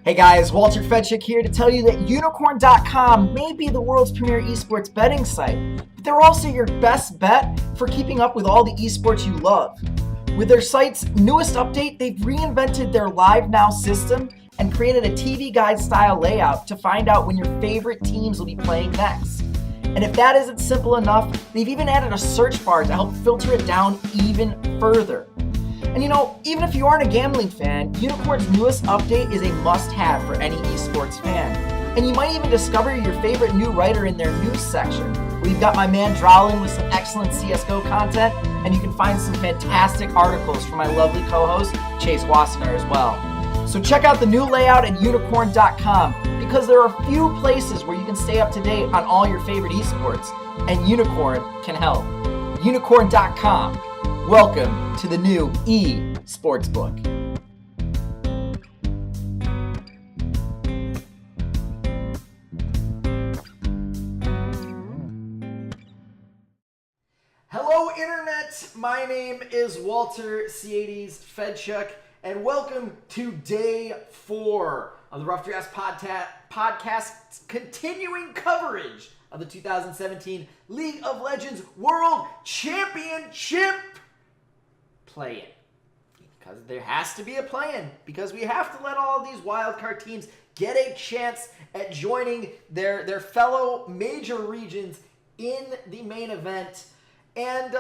Hey guys, Walter Fedczuk here to tell you that Unicorn.com may be the world's premier esports betting site, but they're also your best bet for keeping up with all the esports you love. With their site's newest update, they've reinvented their Live Now system and created a TV guide style layout to find out when your favorite teams will be playing next. And if that isn't simple enough, they've even added a search bar to help filter it down even further. And you know, even if you aren't a gambling fan, Unicorn's newest update is a must-have for any esports fan. And you might even discover your favorite new writer in their news section. We've got my man Drolin with some excellent CSGO content, and you can find some fantastic articles from my lovely co-host, Chase Wassenar, as well. So check out the new layout at Unicorn.com, because there are few places where you can stay up to date on all your favorite esports, and Unicorn can help. Unicorn.com. Welcome to the new Sportsbook. Hello, Internet. My name is Walter Ceades Fedczuk, and welcome to Day 4 of the Rough Drafts podcast's continuing coverage of the 2017 League of Legends World Championship play-in. Because there has to be a play-in, because we have to let all of these wildcard teams get a chance at joining their fellow major regions in the main event. And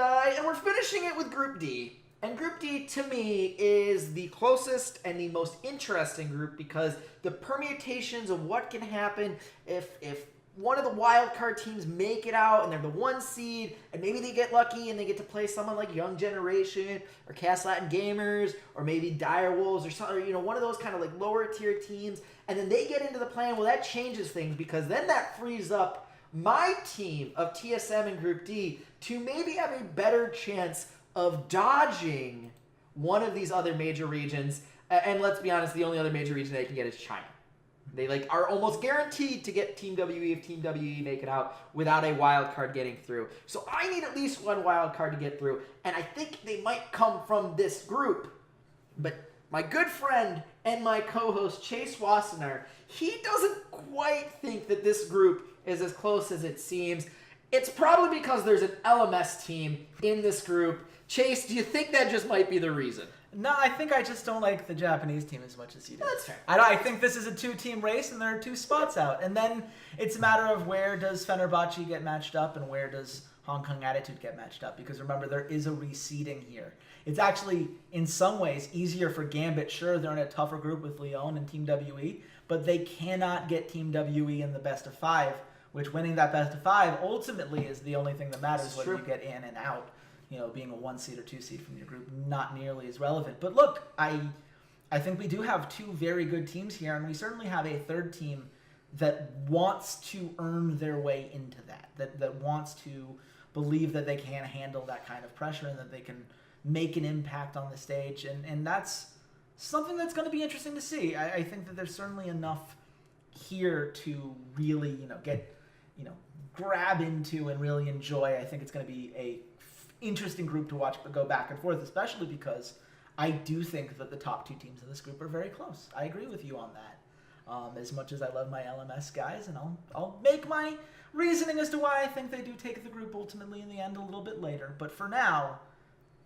we're finishing it with Group D. And Group D, to me, is the closest and the most interesting group, because the permutations of what can happen if one of the wild card teams make it out and they're the 1 seed, and maybe they get lucky and they get to play someone like Young Generation or Cast Latin Gamers or maybe Dire Wolves or something, you know, one of those kind of like lower tier teams, and then they get into the plan. Well, that changes things, because then that frees up my team of TSM in Group D to maybe have a better chance of dodging one of these other major regions. And let's be honest, the only other major region they can get is China. They are almost guaranteed to get Team WE if Team WE make it out without a wild card getting through. So I need at least one wild card to get through, and I think they might come from this group. But my good friend and my co-host Chase Wassenar, he doesn't quite think that this group is as close as it seems. It's probably because there's an LMS team in this group. Chase, do you think that just might be the reason? No, I think I just don't like the Japanese team as much as you do. That's fair. I think this is a 2-team race, and there are 2 spots out. And then it's a matter of where does Fenerbahçe get matched up and where does Hong Kong Attitude get matched up. Because remember, there is a reseeding here. It's actually, in some ways, easier for Gambit. Sure, they're in a tougher group with Lyon and Team WE, but they cannot get Team WE in the best of 5, which winning that best of 5 ultimately is the only thing that matters, whether you get in and out. You know, being a 1 seed or 2 seed from your group, not nearly as relevant. But look, I think we do have 2 very good teams here, and we certainly have a third team that wants to earn their way into that wants to believe that they can handle that kind of pressure and that they can make an impact on the stage. And that's something that's going to be interesting to see. I think that there's certainly enough here to really, grab into and really enjoy. I think it's going to be a interesting group to watch, but go back and forth, especially because I do think that the top 2 teams in this group are very close. I agree with you on that. As much as I love my LMS guys, and I'll make my reasoning as to why I think they do take the group ultimately in the end a little bit later. But for now,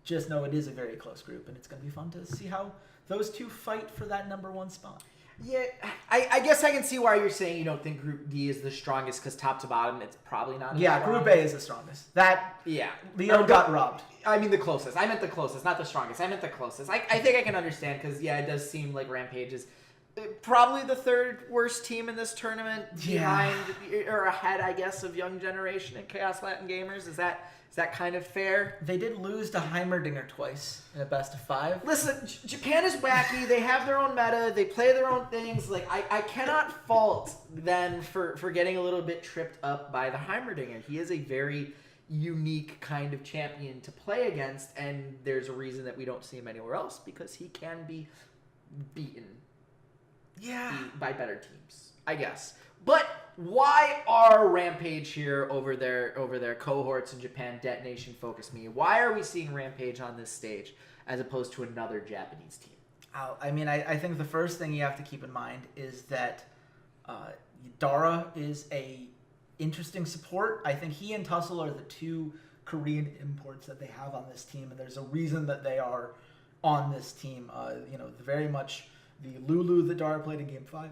just know it is a very close group, and it's going to be fun to see how those 2 fight for that number 1 spot. Yeah, I guess I can see why you're saying you don't think Group D is the strongest, because top to bottom, it's probably not. Group A is the strongest. Lyon got robbed. I mean the closest. I meant the closest, not the strongest. I meant the closest. I think I can understand, because, it does seem like Rampage is probably the 3rd worst team in this tournament, behind or ahead, I guess, of Young Generation and Chaos Latin Gamers. Is that kind of fair? They did lose to Heimerdinger twice in a best of 5. Listen, Japan is wacky. They have their own meta. They play their own things. Like, I cannot fault them for getting a little bit tripped up by the Heimerdinger. He is a very unique kind of champion to play against, and there's a reason that we don't see him anywhere else, because he can be beaten by better teams, I guess. But why are Rampage here over their cohorts in Japan, Detonation, Focus Me? Why are we seeing Rampage on this stage as opposed to another Japanese team? I think the first thing you have to keep in mind is that Dara is a interesting support. I think he and Tussle are the two Korean imports that they have on this team, and there's a reason that they are on this team. Very much the Lulu that Dara played in Game 5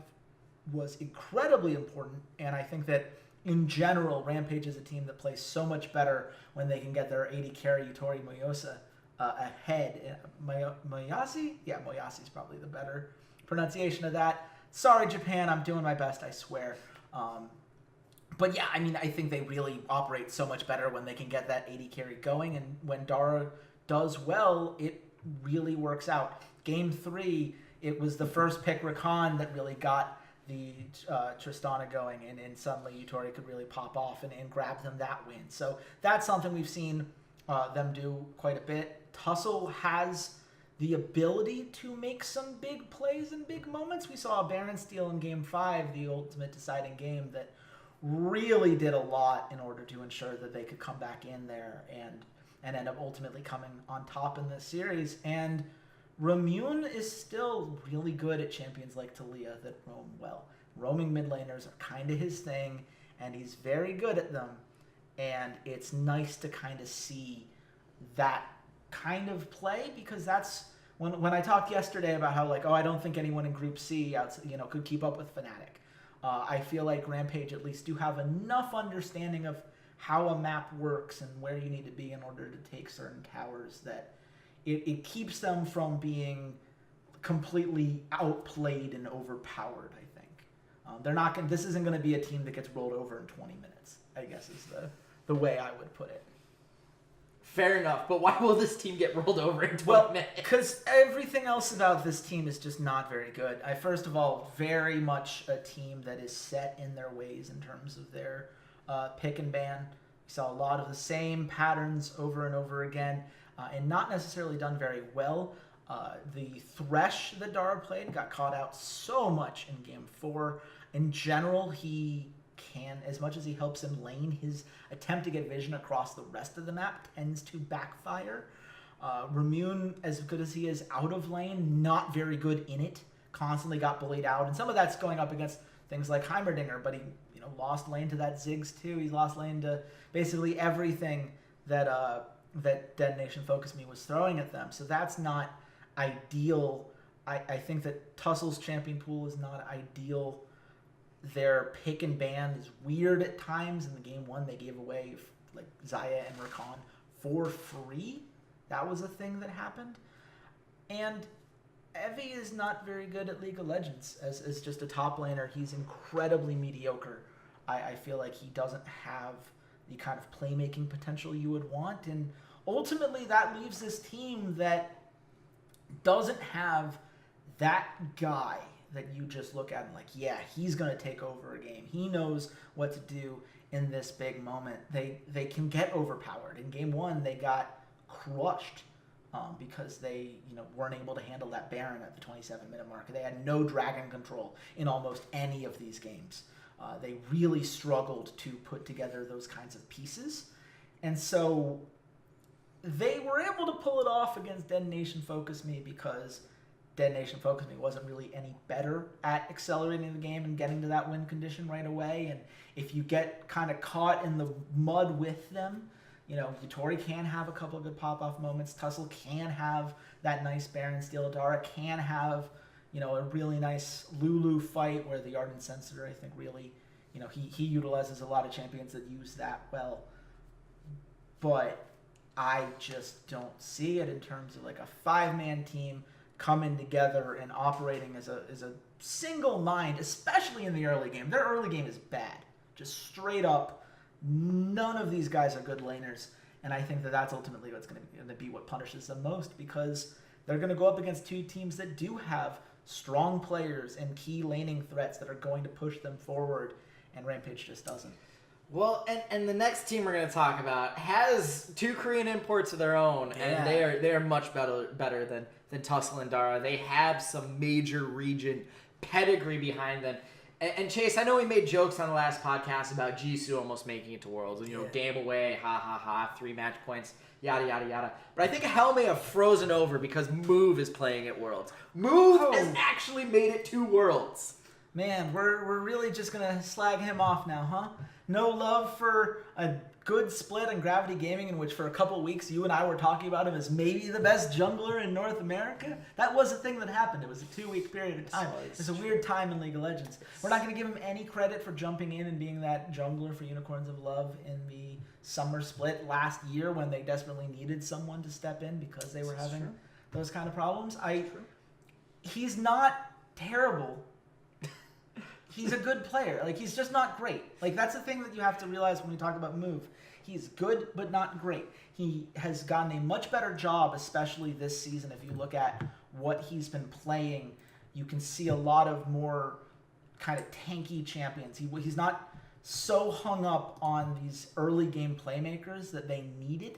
was incredibly important, and I think that in general, Rampage is a team that plays so much better when they can get their 80 carry Yutori Moyosa ahead. Moyasi? Yeah, Moyasi is probably the better pronunciation of that. Sorry, Japan, I'm doing my best, I swear. But yeah, I think they really operate so much better when they can get that 80 carry going, and when Dara does well, it really works out. Game 3, it was the first pick Rakan that really got the Tristana going, and suddenly Yutori could really pop off and grab them that win. So that's something we've seen them do quite a bit. Tussle has the ability to make some big plays and big moments. We saw a Baron steal in Game 5, the ultimate deciding game, that really did a lot in order to ensure that they could come back in there and end up ultimately coming on top in this series. And Ramune is still really good at champions like Talia that roam well. Roaming mid laners are kind of his thing, and he's very good at them. And it's nice to kind of see that kind of play, because that's when I talked yesterday about how I don't think anyone in Group C could keep up with Fnatic. I feel like Rampage at least do have enough understanding of how a map works and where you need to be in order to take certain towers that it keeps them from being completely outplayed and overpowered, I think. They're not this isn't going to be a team that gets rolled over in 20 minutes, I guess is the way I would put it. Fair enough, but why will this team get rolled over in 20 minutes? Because everything else about this team is just not very good. First of all, very much a team that is set in their ways in terms of their pick and ban. We saw a lot of the same patterns over and over again, and not necessarily done very well. The Thresh that Dara played got caught out so much in Game 4. In general, he can, as much as he helps him lane, his attempt to get vision across the rest of the map tends to backfire. Ramune, as good as he is out of lane, not very good in it. Constantly got bullied out, and some of that's going up against things like Heimerdinger, but he lost lane to that Ziggs too. He's lost lane to basically everything that Dead Nation Focus Me was throwing at them. So that's not ideal. I think that Tussle's champion pool is not ideal. Their pick and ban is weird at times. In the Game 1, they gave away Xayah and Rakan for free. That was a thing that happened. And Evie is not very good at League of Legends. As just a top laner, he's incredibly mediocre. I feel like he doesn't have the kind of playmaking potential you would want. And ultimately, that leaves this team that doesn't have that guy that you just look at and yeah, he's going to take over a game. He knows what to do in this big moment. They can get overpowered. In Game 1, they got crushed because they weren't able to handle that Baron at the 27-minute mark. They had no dragon control in almost any of these games. They really struggled to put together those kinds of pieces. And so they were able to pull it off against Dead Nation Focus Me because Dead Nation Focus Me wasn't really any better at accelerating the game and getting to that win condition right away. And if you get kind of caught in the mud with them, Yutori can have a couple of good pop-off moments. Tussle can have that nice Baron steal. Dara can have, a really nice Lulu fight where the Ardent Censor, I think, really, he utilizes a lot of champions that use that well. But I just don't see it in terms of a five-man team coming together and operating as a single mind, especially in the early game. Their early game is bad. Just straight up, none of these guys are good laners. And I think that that's ultimately what's going to be what punishes them most, because they're going to go up against two teams that do have strong players and key laning threats that are going to push them forward, and Rampage just doesn't. Well, and the next team we're going to talk about has two Korean imports of their own, and they are much better than Tussle and Dara. They have some major region pedigree behind them. And Chase, I know we made jokes on the last podcast about Jisoo almost making it to Worlds. And, game away, ha, ha, ha, 3 match points, yada, yada, yada. But I think hell may have frozen over because Move is playing at Worlds. Move has actually made it to Worlds. Man, we're really just going to slag him off now, huh? No love for a good split in Gravity Gaming in which for a couple weeks you and I were talking about him as maybe the best jungler in North America? That was a thing that happened. It was a 2-week period of time. It's a weird time in League of Legends. We're not going to give him any credit for jumping in and being that jungler for Unicorns of Love in the summer split last year when they desperately needed someone to step in because they were having those kind of problems. He's not terrible. He's a good player. He's just not great. That's the thing that you have to realize when we talk about Move. He's good, but not great. He has gotten a much better job, especially this season. If you look at what he's been playing, you can see a lot of more kind of tanky champions. He's not so hung up on these early game playmakers that they needed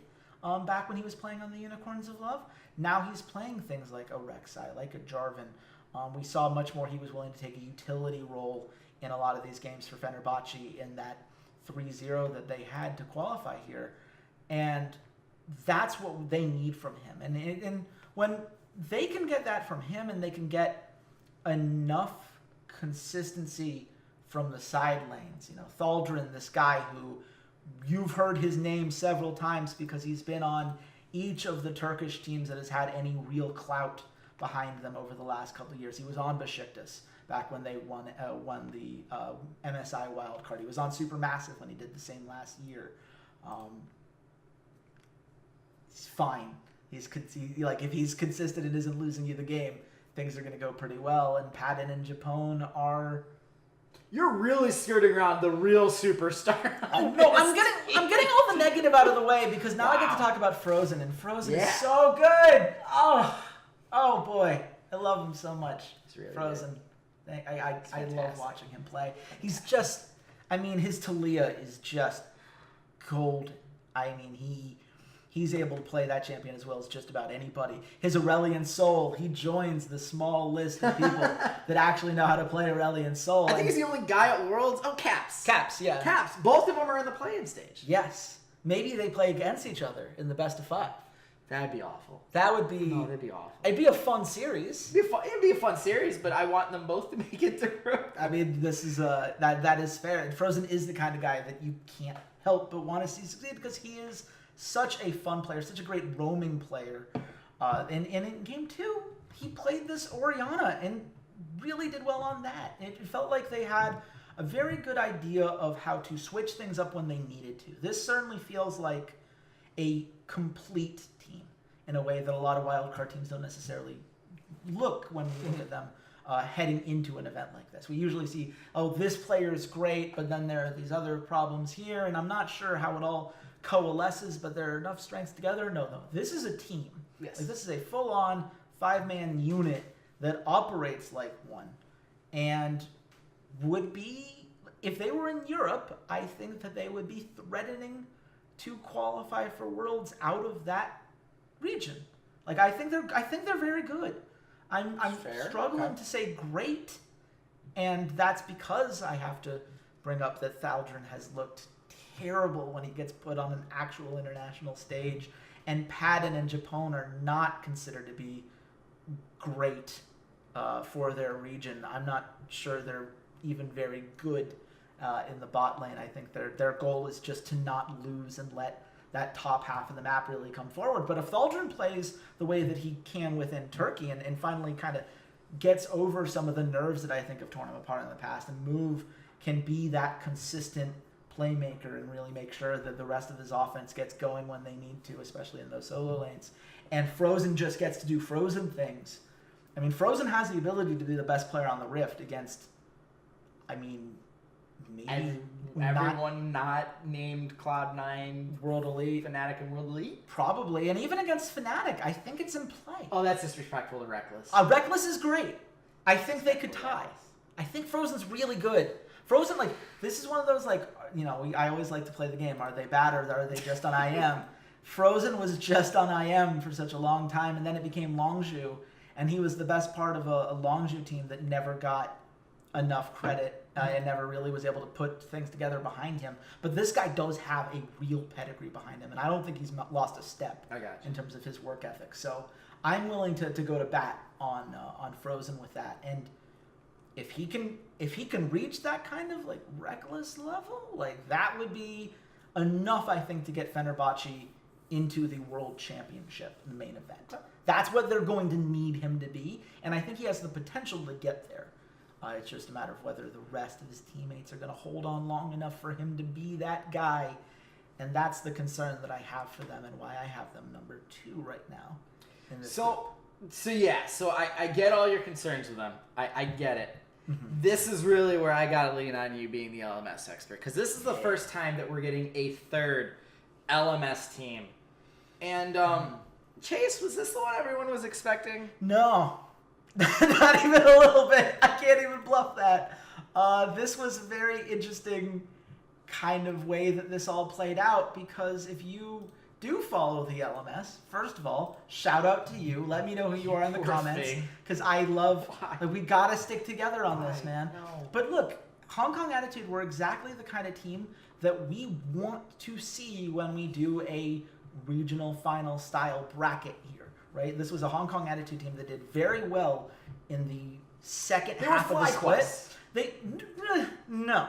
back when he was playing on the Unicorns of Love. Now he's playing things like a Rek'Sai, like a Jarvan. We saw much more he was willing to take a utility role in a lot of these games for Fenerbahçe in that 3-0 that they had to qualify here. And that's what they need from him. And when they can get that from him and they can get enough consistency from the side lanes, Thaldrin, this guy who you've heard his name several times because he's been on each of the Turkish teams that has had any real clout behind them over the last couple of years. He was on Besiktas back when they won the MSI wildcard. He was on Supermassive when he did the same last year. He's fine. If he's consistent and isn't losing you the game, things are going to go pretty well. And Padden and Japone are... You're really skirting around the real superstar. No, I'm getting all the negative out of the way because now I get to talk about Frozen, and Frozen is so good. Oh boy, I love him so much. Really Frozen. Good. I love watching him play. He's just, his Talia is just gold. He's able to play that champion as well as just about anybody. His Aurelion Soul, he joins the small list of people that actually know how to play Aurelion Soul. I think he's the only guy at Worlds. Oh, Caps. Caps, yeah. Caps. Both of them are in the play-in stage. Yes. Maybe they play against each other in the best of 5. That'd be awful. That would be... No, that'd be awful. It'd be a fun series. It'd be a fun series, but I want them both to make it to group. This is that is fair. And Frozen is the kind of guy that you can't help but want to see succeed because he is such a fun player, such a great roaming player. And in Game 2, he played this Orianna and really did well on that. It felt like they had a very good idea of how to switch things up when they needed to. This certainly feels like a complete team in a way that a lot of wildcard teams don't necessarily look when we look at them heading into an event like this. We usually see, this player is great, but then there are these other problems here, and I'm not sure how it all coalesces, but there are enough strengths together. No. This is a team. Yes. This is a full-on 5-man unit that operates like one. And would be, if they were in Europe, I think that they would be threatening to qualify for Worlds out of that region. I think they're very good. I'm struggling to say great, and that's because I have to bring up that Thaldrin has looked terrible when he gets put on an actual international stage, and Padden and Japone are not considered to be great for their region. I'm not sure they're even very good in the bot lane. I think their goal is just to not lose and let that top half of the map really come forward. But if Thaldrin plays the way that he can within Turkey and finally kind of gets over some of the nerves that I think have torn him apart in the past, and Move can be that consistent playmaker and really make sure that the rest of his offense gets going when they need to, especially in those solo lanes. And Frozen just gets to do Frozen things. Frozen has the ability to be the best player on the Rift against, maybe everyone not named Cloud9, World Elite, Fnatic, and World Elite? Probably. And even against Fnatic, I think it's in play. Oh, that's disrespectful to Reckless. Reckless is great. I think they could tie. I think Frozen's really good. Frozen, this is one of those, I always like to play the game. Are they bad or are they just on IM? Frozen was just on IM for such a long time, and then it became Longzhu, and he was the best part of a Longzhu team that never got enough credit and never really was able to put things together behind him. But this guy does have a real pedigree behind him, and I don't think he's lost a step in terms of his work ethic. So I'm willing to go to bat on Frozen with that. And if he can reach that kind of like reckless level, like that would be enough, I think, to get Fenerbahçe into the World Championship, the main event. That's what they're going to need him to be, and I think he has the potential to get there. It's just a matter of whether the rest of his teammates are going to hold on long enough for him to be that guy, and that's the concern that I have for them and why I have them number 2 right now. In this So I get all your concerns with them. I get it. Mm-hmm. This is really where I got to lean on you being the LMS expert, because this is the first time that we're getting a third LMS team. And Chase, was this the one everyone was expecting? No. Not even a little bit. I can't even bluff that. This was a very interesting kind of way that this all played out, because if you do follow the LMS, first of all, shout out to you. Let me know who you are in the comments, because I love, we got to stick together on this, man. No. But look, Hong Kong Attitude were exactly the kind of team that we want to see when we do a regional final style bracket here, right? This was a Hong Kong Attitude team that did very well in the second half of the split. No.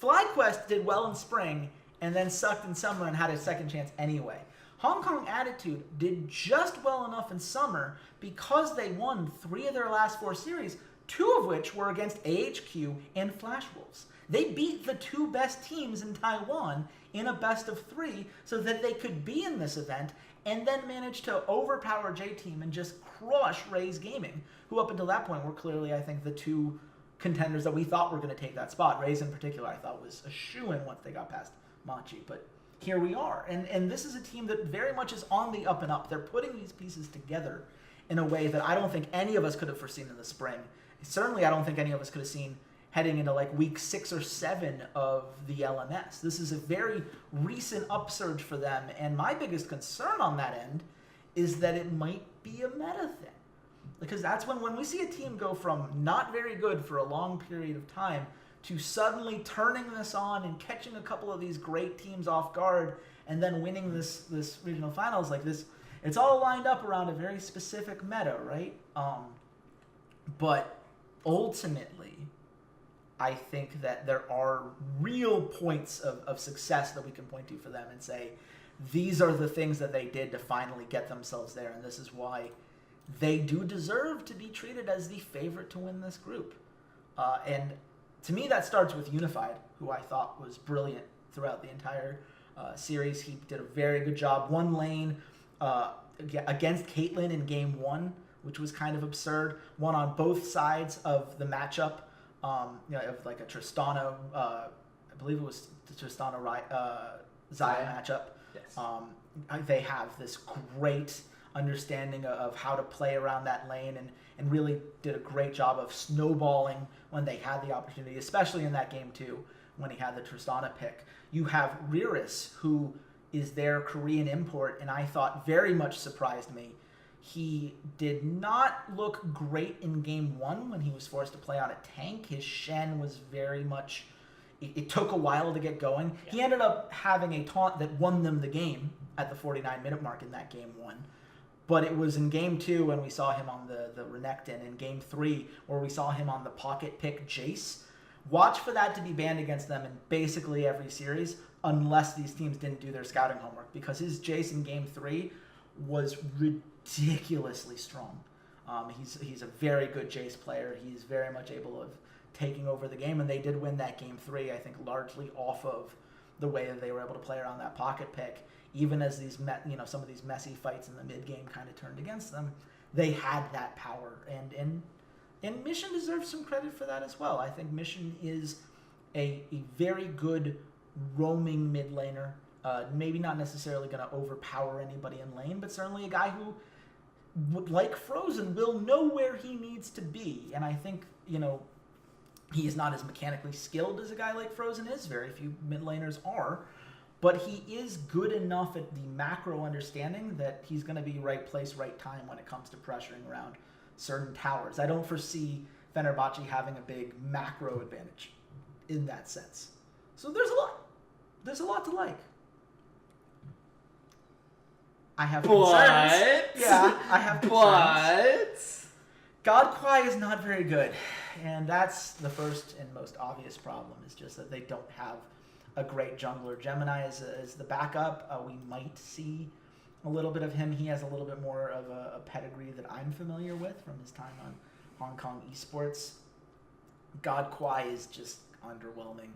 FlyQuest did well in spring and then sucked in summer and had a second chance anyway. Hong Kong Attitude did just well enough in summer because they won 3 of their last 4 series, 2 of which were against AHQ and Flash Wolves. They beat the 2 best teams in Taiwan in a best of 3 so that they could be in this event, and then managed to overpower J-Team and just crush Raze Gaming, who up until that point were clearly, I think, the 2 contenders that we thought were going to take that spot. Raze in particular, I thought, was a shoo-in once they got past Machi, but here we are. And this is a team that very much is on the up and up. They're putting these pieces together in a way that I don't think any of us could have foreseen in the spring. Certainly, I don't think any of us could have seen heading into like week 6 or 7 of the LMS. This is a very recent upsurge for them, and my biggest concern on that end is that it might be a meta thing. Because that's when we see a team go from not very good for a long period of time to suddenly turning this on and catching a couple of these great teams off guard and then winning this regional finals like this. It's all lined up around a very specific meta, right? But ultimately, I think that there are real points of success that we can point to for them and say, these are the things that they did to finally get themselves there, and this is why they do deserve to be treated as the favorite to win this group. And to me, that starts with Unified, who I thought was brilliant throughout the entire series. He did a very good job. One lane against Caitlyn in game 1, which was kind of absurd. One on both sides of the matchup, of like a Tristana, I believe it was the Tristana Zaya matchup. Yes. They have this great understanding of how to play around that lane and really did a great job of snowballing when they had the opportunity, especially in that game 2 when he had the Tristana pick. You have Riris, who is their Korean import, and I thought very much surprised me. He did not look great in game 1 when he was forced to play on a tank. His Shen was very much, it took a while to get going. Yeah. He ended up having a taunt that won them the game at the 49-minute mark in that game 1. But it was in game 2 when we saw him on the Renekton, in game 3 where we saw him on the pocket pick Jace. Watch for that to be banned against them in basically every series unless these teams didn't do their scouting homework, because his Jace in game 3 was ridiculously strong. He's a very good Jace player. He's very much able of taking over the game, and they did win that game 3, I think, largely off of the way that they were able to play around that pocket pick. Even as these, some of these messy fights in the mid game kind of turned against them, they had that power, and Mission deserves some credit for that as well. I think Mission is a very good roaming mid laner. Maybe not necessarily going to overpower anybody in lane, but certainly a guy who, like Frozen, will know where he needs to be. And I think, he is not as mechanically skilled as a guy like Frozen is. Very few mid laners are. But he is good enough at the macro understanding that he's going to be right place, right time when it comes to pressuring around certain towers. I don't foresee Fenerbahçe having a big macro advantage in that sense. So there's a lot. There's a lot to like. I have concerns. Yeah, I have concerns. God Kwai is not very good. And that's the first and most obvious problem, is just that they don't have a great jungler. Gemini is the backup. We might see a little bit of him. He has a little bit more of a pedigree that I'm familiar with from his time on Hong Kong Esports. God Kwai is just underwhelming.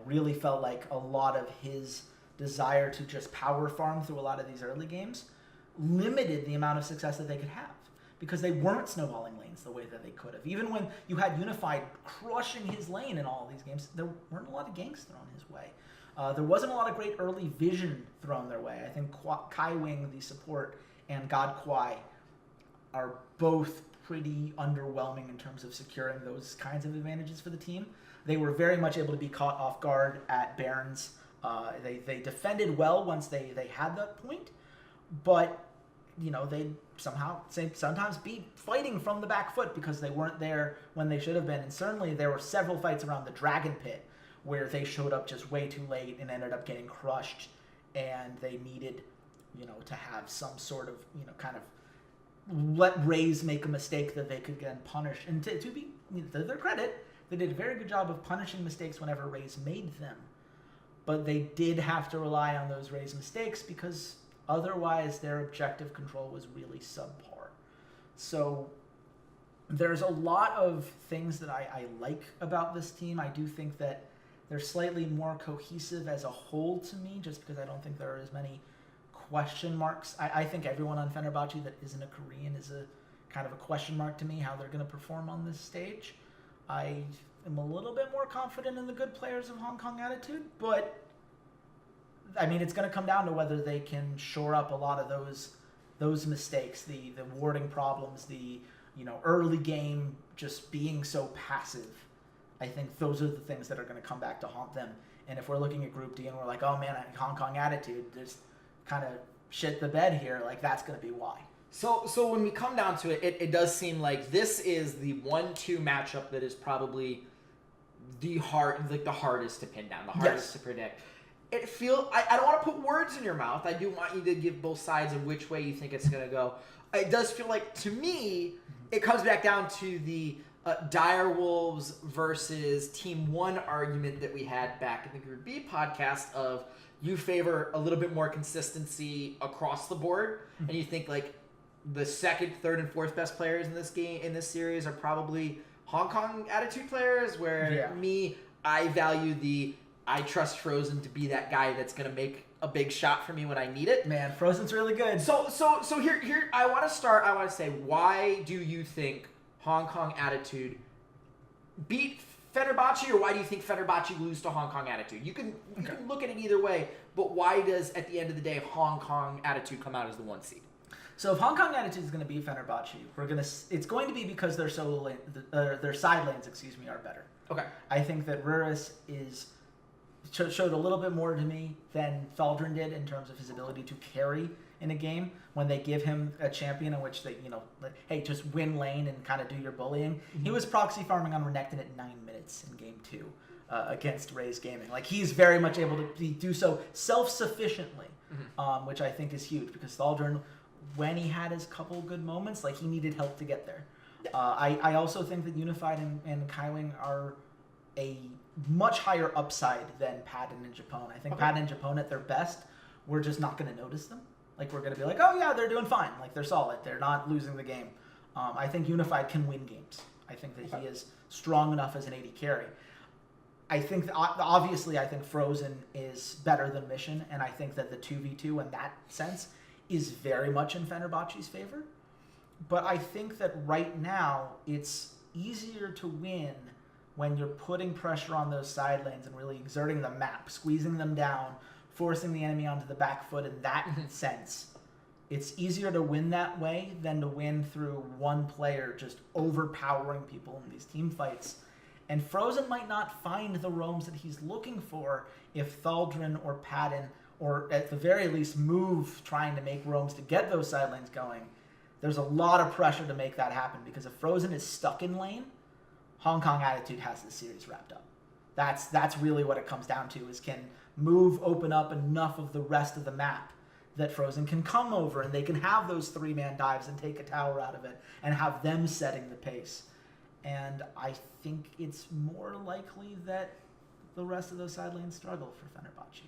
Really felt like a lot of his desire to just power farm through a lot of these early games limited the amount of success that they could have, because they weren't snowballing lanes the way that they could have. Even when you had Unified crushing his lane in all of these games, there weren't a lot of ganks thrown his way. There wasn't a lot of great early vision thrown their way. I think Kai Wing, the support, and God Kwai are both pretty underwhelming in terms of securing those kinds of advantages for the team. They were very much able to be caught off guard at Barons. They defended well once they had that point, but they sometimes be fighting from the back foot because they weren't there when they should have been. And certainly there were several fights around the Dragon Pit where they showed up just way too late and ended up getting crushed, and they needed to have some sort of kind of let Raze make a mistake that they could get punished. And to be to their credit, they did a very good job of punishing mistakes whenever Raze made them, but they did have to rely on those Raze mistakes because otherwise their objective control was really subpar. So there's a lot of things that I like about this team. I do think that they're slightly more cohesive as a whole to me, just because I don't think there are as many question marks. I think everyone on Fenerbahçe that isn't a Korean is a kind of a question mark to me, how they're going to perform on this stage. I am a little bit more confident in the good players of Hong Kong Attitude, but I mean, it's going to come down to whether they can shore up a lot of those mistakes, the warding problems, the early game just being so passive. I think those are the things that are going to come back to haunt them. And if we're looking at Group D and we're like, oh man, Hong Kong Attitude just kind of shit the bed here, like that's going to be why. So when we come down to it, it does seem like this is the 1-2 matchup that is probably the hardest to pin down, the hardest to predict. I don't want to put words in your mouth. I do want you to give both sides of which way you think it's going to go. It does feel like, to me, it comes back down to the Dire Wolves versus Team 1 argument that we had back in the Group B podcast of you favor a little bit more consistency across the board, and you think like the second, third, and fourth best players in this series are probably Hong Kong Attitude players, where I value I trust Frozen to be that guy that's going to make a big shot for me when I need it. Man, Frozen's really good. So here I want to say, why do you think Hong Kong Attitude beat Fenerbahçe, or why do you think Fenerbahçe lose to Hong Kong Attitude? You can look at it either way, but why does, at the end of the day, Hong Kong Attitude come out as the 1 seed? So if Hong Kong Attitude is going to beat Fenerbahçe, it's going to be because their side lanes, are better. Okay. I think that Ruris showed a little bit more to me than Thaldren did in terms of his ability to carry in a game when they give him a champion in which they, hey, just win lane and kind of do your bullying. Mm-hmm. He was proxy farming on Renekton at 9 minutes in game 2 against Raze Gaming. Like, he's very much able to do so self-sufficiently, which I think is huge, because Thaldren, when he had his couple good moments, like, he needed help to get there. I also think that Unified and Kaiwing are a much higher upside than Padden and Japone. I think Padden and Japone at their best, we're just not going to notice them. Like, we're going to be like, oh yeah, they're doing fine. Like, they're solid. They're not losing the game. I think Unified can win games. I think that he is strong enough as an AD carry. I think, obviously, I think Frozen is better than Mission, and I think that the 2v2 in that sense is very much in Fenerbahçe's favor. But I think that right now, it's easier to win when you're putting pressure on those side lanes and really exerting the map, squeezing them down, forcing the enemy onto the back foot in that sense. It's easier to win that way than to win through one player just overpowering people in these team fights. And Frozen might not find the roams that he's looking for if Thaldren or Padden, or at the very least Move, trying to make roams to get those side lanes going. There's a lot of pressure to make that happen, because if Frozen is stuck in lane, Hong Kong Attitude has this series wrapped up. That's really what it comes down to, is can Move open up enough of the rest of the map that Frozen can come over and they can have those 3-man dives and take a tower out of it and have them setting the pace. And I think it's more likely that the rest of those side lanes struggle for Fenerbahçe.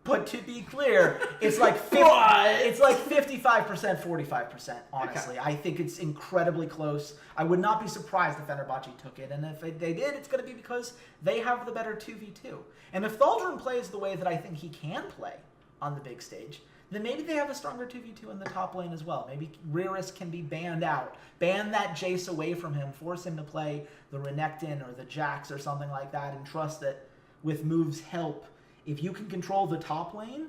But to be clear, it's like 55%, 45%, honestly. Okay. I think it's incredibly close. I would not be surprised if Fenerbahçe took it. And if they did, it's going to be because they have the better 2v2. And if Thaldrum plays the way that I think he can play on the big stage, then maybe they have a stronger 2v2 in the top lane as well. Maybe Riris can be banned out. Ban that Jace away from him. Force him to play the Renekton or the Jax or something like that, and trust that with Move's help, if you can control the top lane,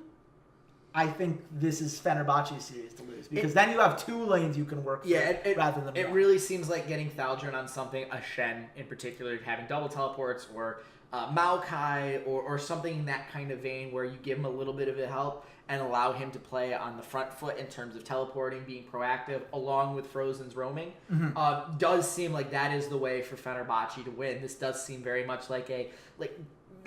I think this is Fenerbahçe's series to lose. Because then you have 2 lanes you can work through rather than one. It really seems like getting Thaldrum on something, a Shen in particular, having double teleports, or Maokai, or something in that kind of vein where you give him a little bit of a help and allow him to play on the front foot in terms of teleporting, being proactive, along with Frozen's roaming. Mm-hmm. Does seem like that is the way for Fenerbahçe to win. This does seem very much like a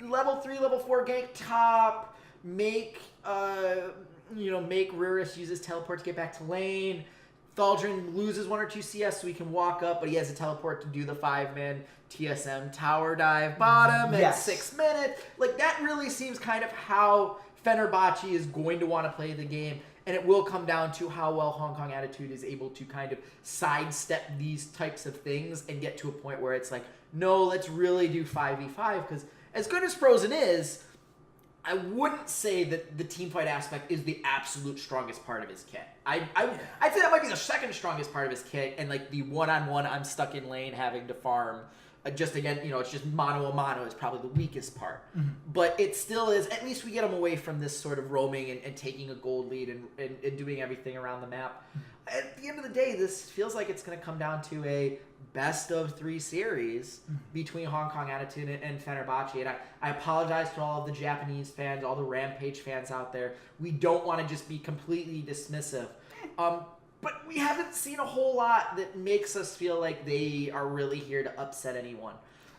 level 3, level 4 gank top, make Riris use his teleport to get back to lane. Thaldrum loses 1 or 2 CS so he can walk up, but he has a teleport to do the 5-man TSM tower dive bottom in 6 minutes. Like, that really seems kind of how Fenerbahçe is going to want to play the game, and it will come down to how well Hong Kong Attitude is able to kind of sidestep these types of things and get to a point where it's like, no, let's really do 5v5, because as good as Frozen is, I wouldn't say that the teamfight aspect is the absolute strongest part of his kit. I'd say that might be the second strongest part of his kit, and like the one-on-one, I'm stuck in lane having to farm. Just again, it's just mano-a-mano is probably the weakest part. Mm-hmm. But it still is, at least we get him away from this sort of roaming and taking a gold lead and doing everything around the map. Mm-hmm. At the end of the day, this feels like it's going to come down to a best of 3 series between Hong Kong Attitude and Fenerbahçe. And I apologize to all of the Japanese fans, all the Rampage fans out there. We don't want to just be completely dismissive. But we haven't seen a whole lot that makes us feel like they are really here to upset anyone.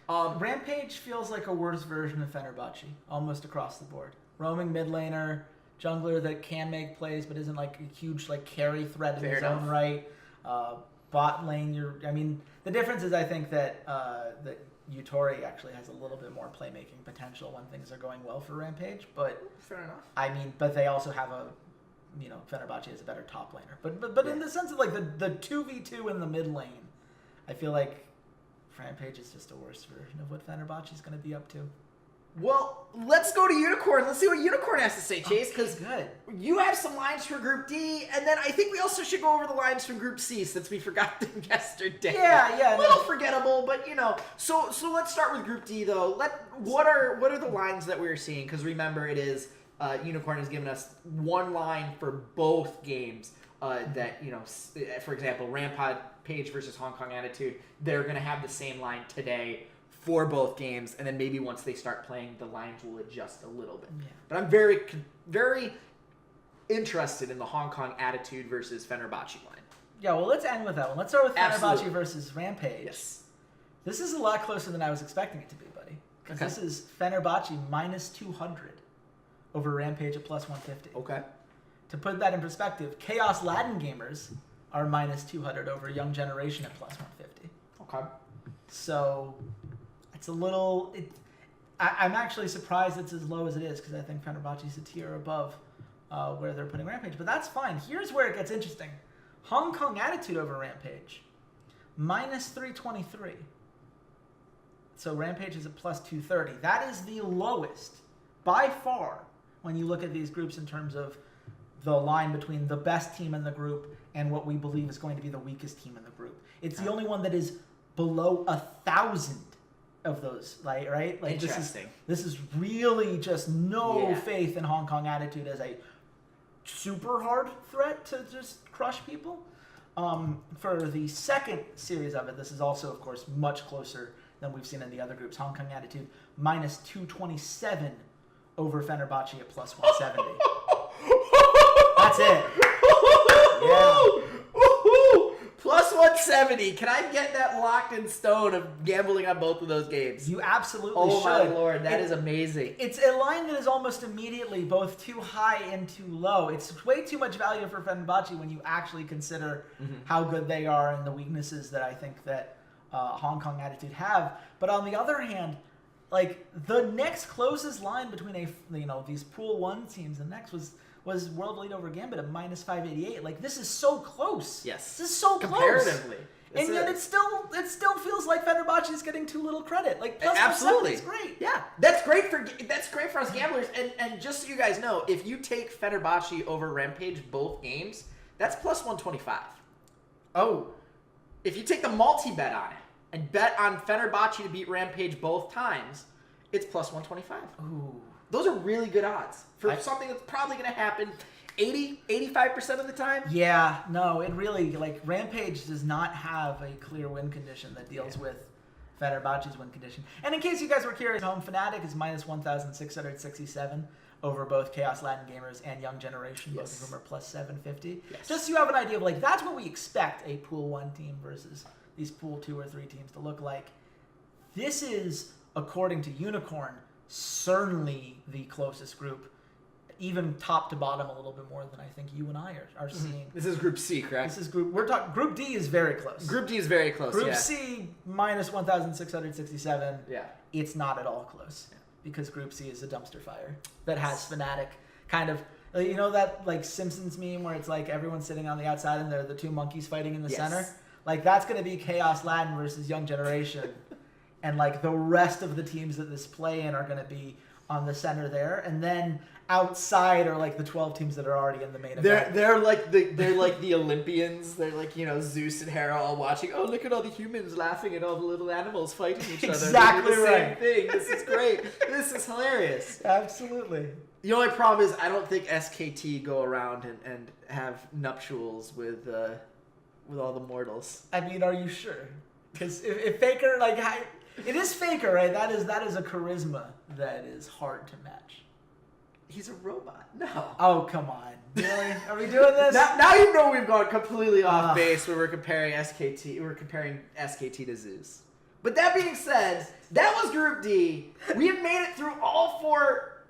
Rampage feels like a worse version of Fenerbahçe, almost across the board. Roaming mid laner, jungler that can make plays but isn't like a huge carry threat in his own right. Bot lane, the difference is I think that that Yutori actually has a little bit more playmaking potential when things are going well for Rampage. But fair enough. But they also have Fenerbahçe is a better top laner. But in the sense of the 2v2 in the mid lane, I feel like Rampage is just a worse version of what Fenerbahçe is going to be up to. Well, let's go to Unicorn. Let's see what Unicorn has to say, Chase, because good. You have some lines for Group D, and then I think we also should go over the lines from Group C since we forgot them yesterday. Yeah. A little forgettable, but So let's start with Group D though. What are the lines that we're seeing? Because remember, it is Unicorn has given us 1 line for both games. That for example, Rampage versus Hong Kong Attitude, they're gonna have the same line today for both games, and then maybe once they start playing, the lines will adjust a little bit. Yeah. But I'm very, very interested in the Hong Kong Attitude versus Fenerbahçe line. Yeah, well, let's end with that one. Let's start with Fenerbahçe versus Rampage. Yes. This is a lot closer than I was expecting it to be, buddy. Because this is Fenerbahçe minus 200 over Rampage at plus 150. Okay. To put that in perspective, Chaos Latin Gamers are minus 200 over Young Generation at plus 150. Okay. So it's a little... I'm actually surprised it's as low as it is because I think Fenerbahçe's a tier above where they're putting Rampage. But that's fine. Here's where it gets interesting. Hong Kong Attitude over Rampage, minus 323. So Rampage is at plus 230. That is the lowest by far when you look at these groups in terms of the line between the best team in the group and what we believe is going to be the weakest team in the group. It's the only one that is below 1,000 of those, right? Interesting. This is really just faith in Hong Kong Attitude as a super hard threat to just crush people. For the second series of it, this is also, of course, much closer than we've seen in the other groups. Hong Kong Attitude minus 227 over Fenerbahçe at plus 170. That's it. Yeah. Plus 120 170. Can I get that locked in stone of gambling on both of those games? You absolutely Oh should. my lord, that is amazing. It's a line that is almost immediately both too high and too low. It's way too much value for Fenerbahçe when you actually consider how good they are and the weaknesses that I think that Hong Kong Attitude have. But on the other hand, like the next closest line between these Pool 1 teams, the next was World Lead over Gambit at minus 588. Like this is so close. Yes. This is so comparatively. And yet it still feels like Fenerbahçe is getting too little credit. Like plus absolutely, is great. Yeah, that's great for us gamblers. And just so you guys know, if you take Fenerbahçe over Rampage both games, that's plus 125. Oh, if you take the multi-bet on it and bet on Fenerbahçe to beat Rampage both times, it's plus 125. ooh. Those are really good odds for something that's probably going to happen 85% of the time. Yeah, no, it really, like, Rampage does not have a clear win condition that deals with Fenerbahçe's win condition. And in case you guys were curious, Home Fnatic is minus 1,667 over both Chaos Latin Gamers and Young Generation. Both of them are plus 750. Yes. Just so you have an idea of, like, that's what we expect a Pool 1 team versus these Pool 2 or 3 teams to look like. This is, according to Unicorn, certainly the closest group, even top to bottom a little bit more than I think you and I are seeing. This is Group C, correct? This is Group D is very close. Group D is very close. Group C minus 1,667. Yeah. It's not at all close because Group C is a dumpster fire that has Fnatic kind of. You know that like Simpsons meme where it's like everyone's sitting on the outside and they're the two monkeys fighting in the center. Like that's going to be Chaos Latin versus Young Generation. And like the rest of the teams that this play in are going to be on the center there, and then outside are like the 12 teams that are already in the main event. They're like the Olympians. They're like Zeus and Hera all watching. Oh, look at all the humans laughing at all the little animals fighting each other. Exactly They're the right. Same thing. This is great. This is hilarious. Absolutely. The only problem is I don't think SKT go around and have nuptials with all the mortals. I mean, are you sure? Because if Faker it is Faker, right? That is a charisma that is hard to match. He's a robot. No. Oh, come on. Really? Are we doing this? Now you know we've gone completely off base when we're comparing SKT. We're comparing SKT to Zeus. But that being said, that was Group D. We have made it through all 4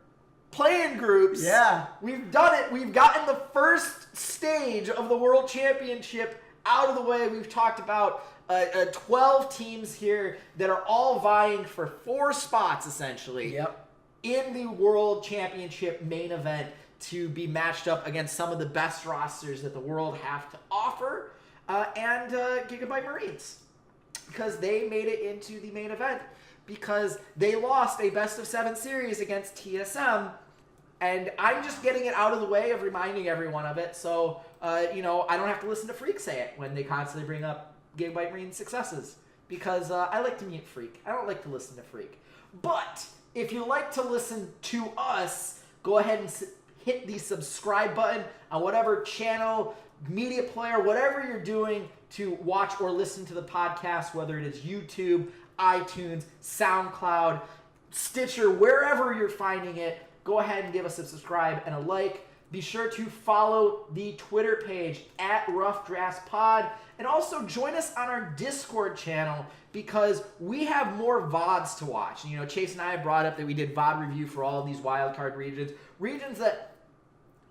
play-in groups. Yeah. We've done it. We've gotten the first stage of the World Championship out of the way. We've talked about 12 teams here that are all vying for 4 spots, essentially. Yep. In the World Championship main event to be matched up against some of the best rosters that the world have to offer, and Gigabyte Marines, because they made it into the main event because they lost a best-of-7 series against TSM, and I'm just getting it out of the way of reminding everyone of it, so I don't have to listen to Freak say it when they constantly bring up Gigabyte Marines' successes, because I like to mute Freak. I don't like to listen to Freak. But if you like to listen to us, go ahead and hit the subscribe button on whatever channel, media player, whatever you're doing to watch or listen to the podcast, whether it is YouTube, iTunes, SoundCloud, Stitcher, wherever you're finding it. Go ahead and give us a subscribe and a like. Be sure to follow the Twitter page at Rough Drafts Pod, and also join us on our Discord channel because we have more VODs to watch. Chase and I have brought up that we did VOD review for all of these wildcard regions that,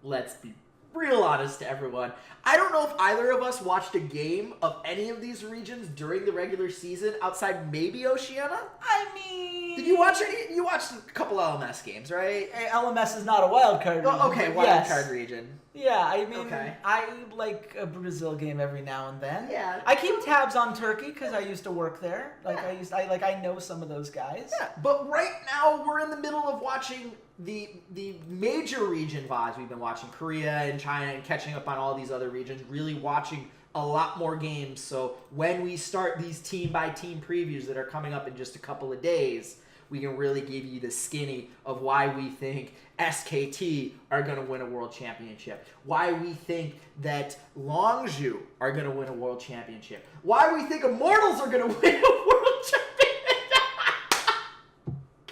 let's be real honest to everyone, I don't know if either of us watched a game of any of these regions during the regular season outside maybe Oceania. I mean, did you watch any? You watched a couple LMS games, right? LMS is not a wild card region. Oh, okay, wild card region. Yeah, I mean, okay. I like a Brazil game every now and then. Yeah. I keep tabs on Turkey because I used to work there. I know some of those guys. Yeah, but right now we're in the middle of watching the major region VODs. We've been watching Korea and China and catching up on all these other regions, really watching a lot more games. So when we start these team-by-team previews that are coming up in just a couple of days, we can really give you the skinny of why we think SKT are going to win a world championship, why we think that Longzhu are going to win a world championship, why we think Immortals are going to win a world championship.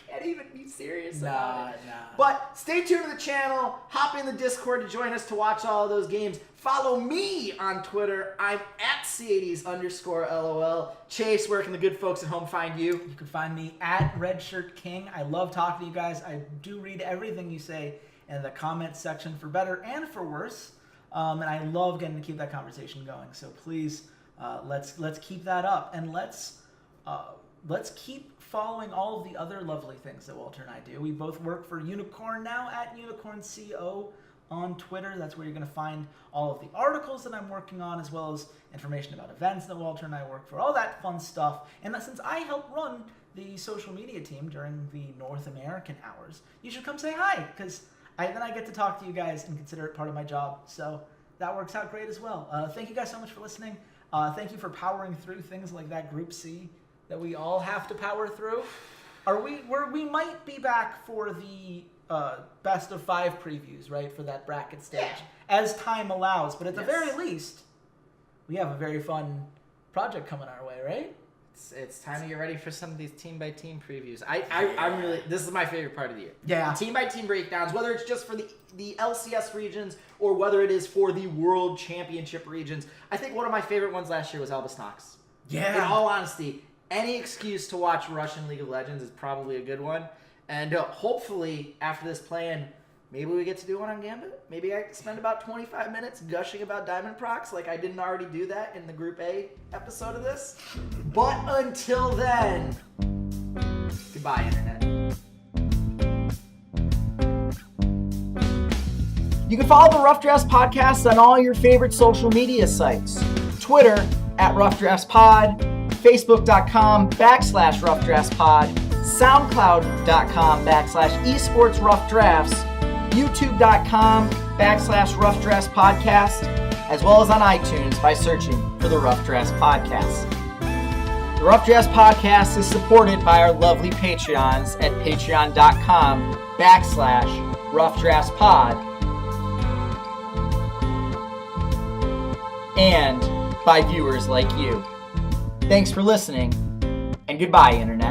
Can't even be serious Nah. about it. But stay tuned to the channel. Hop in the Discord to join us to watch all of those games. Follow me on Twitter. I'm at Ceades_LOL. Chase, where can the good folks at home find you? You can find me at RedShirtKing. I love talking to you guys. I do read everything you say in the comments section, for better and for worse. And I love getting to keep that conversation going. So please, let's keep that up, and let's keep following all of the other lovely things that Walter and I do. We both work for Unicorn now, at UnicornCO on Twitter. That's where you're going to find all of the articles that I'm working on, as well as information about events that Walter and I work for, all that fun stuff. And since I help run the social media team during the North American hours, you should come say hi, because then I get to talk to you guys and consider it part of my job. So that works out great as well. Thank you guys so much for listening. Thank you for powering through things like that Group C that we all have to power through. We might be back for the best of 5 previews, right, for that bracket stage, as time allows. But at the very least, we have a very fun project coming our way, right? It's time to get ready for some of these team-by-team previews. I'm really, this is my favorite part of the year. Yeah. Team-by-team breakdowns, whether it's just for the LCS regions or whether it is for the World Championship regions. I think one of my favorite ones last year was Albus Knox. Yeah. In all honesty, any excuse to watch Russian League of Legends is probably a good one. And hopefully, after this plan, maybe we get to do one on Gambit. Maybe I spend about 25 minutes gushing about Diamond Procs like I didn't already do that in the Group A episode of this. But until then, goodbye, Internet. You can follow the Rough Drafts Podcast on all your favorite social media sites. Twitter, @RoughDraftsPod, Facebook.com/RoughDraftsPod, SoundCloud.com/esportsroughdrafts, YouTube.com/RoughDraftspodcast, as well as on iTunes by searching for the Rough Drafts Podcast. The Rough Drafts Podcast is supported by our lovely Patreons at patreon.com/RoughDraftsPod and by viewers like you. Thanks for listening, and goodbye, Internet.